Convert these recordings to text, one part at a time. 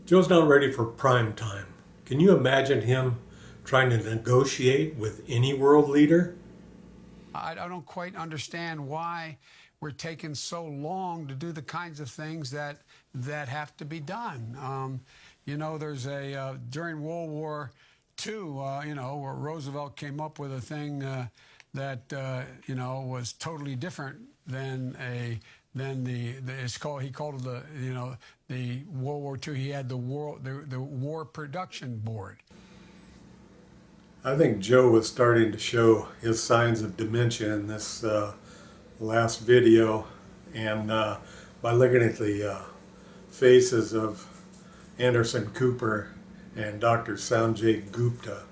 Joe's not ready for prime time. Can you imagine him trying to negotiate with any world leader? I don't quite understand why we're taking so long to do the kinds of things that have to be done. There's during World War II, where Roosevelt came up with a thing that was totally different than he called it the World War II. He had the War Production Board. I think Joe was starting to show his signs of dementia in this last video, and by looking at the faces of Anderson Cooper and Dr. Sanjay Gupta,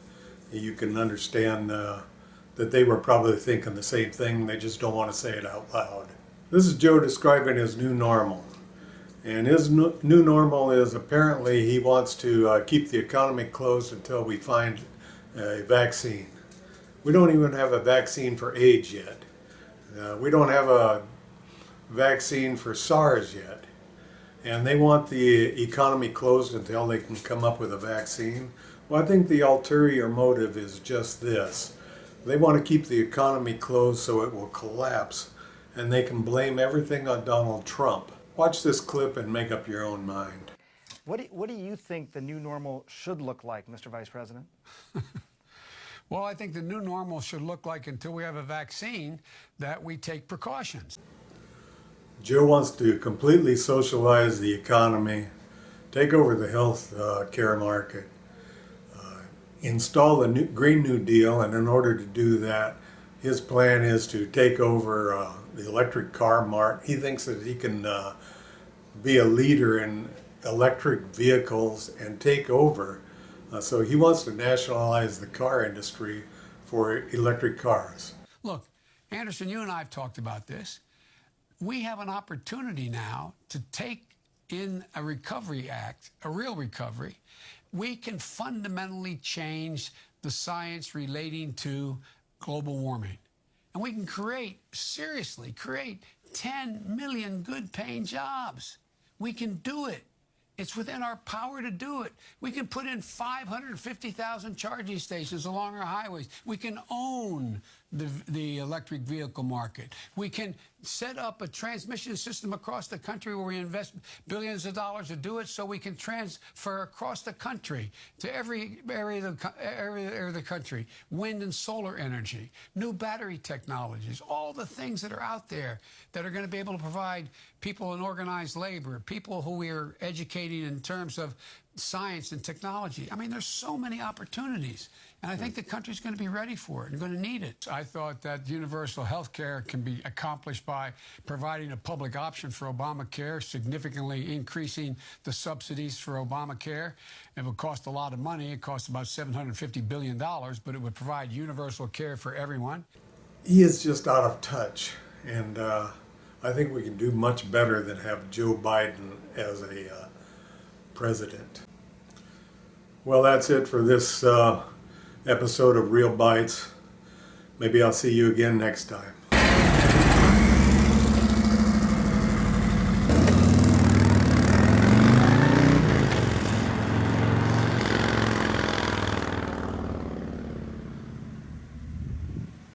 you can understand that they were probably thinking the same thing, they just don't want to say it out loud. This is Joe describing his new normal. And his new normal is apparently he wants to keep the economy closed until we find a vaccine. We don't even have a vaccine for AIDS yet. We don't have a vaccine for SARS yet. And they want the economy closed until they can come up with a vaccine. Well, I think the ulterior motive is just this. They want to keep the economy closed so it will collapse, and they can blame everything on Donald Trump. Watch this clip and make up your own mind. What do you think the new normal should look like, Mr. Vice President? Well, I think the new normal should look like, until we have a vaccine, that we take precautions. Joe wants to completely socialize the economy, take over the health care market, install the Green New Deal, and in order to do that, his plan is to take over the electric car market. He thinks that he can be a leader in electric vehicles and take over. So he wants to nationalize the car industry for electric cars. Look, Anderson, you and I have talked about this. We have an opportunity now to take in a recovery act, a real recovery. We can fundamentally change the science relating to global warming. And we can seriously create 10 million good-paying jobs. We can do it. It's within our power to do it. We can put in 550,000 charging stations along our highways. We can own the electric vehicle market. We can set up a transmission system across the country where we invest billions of dollars to do it, so we can transfer across the country to every area of the country. Wind and solar energy, new battery technologies, all the things that are out there that are going to be able to provide people in organized labor, people who we are educating in terms of science and technology. I mean, there's so many opportunities, and I think the country's going to be ready for it and going to need it. I thought that universal health care can be accomplished by providing a public option for Obamacare, significantly increasing the subsidies for Obamacare. It would cost a lot of money. It costs about $750 billion, but it would provide universal care for everyone. He is just out of touch, and I think we can do much better than have Joe Biden as a president. Well, that's it for this episode of Real Bites. Maybe I'll see you again next time.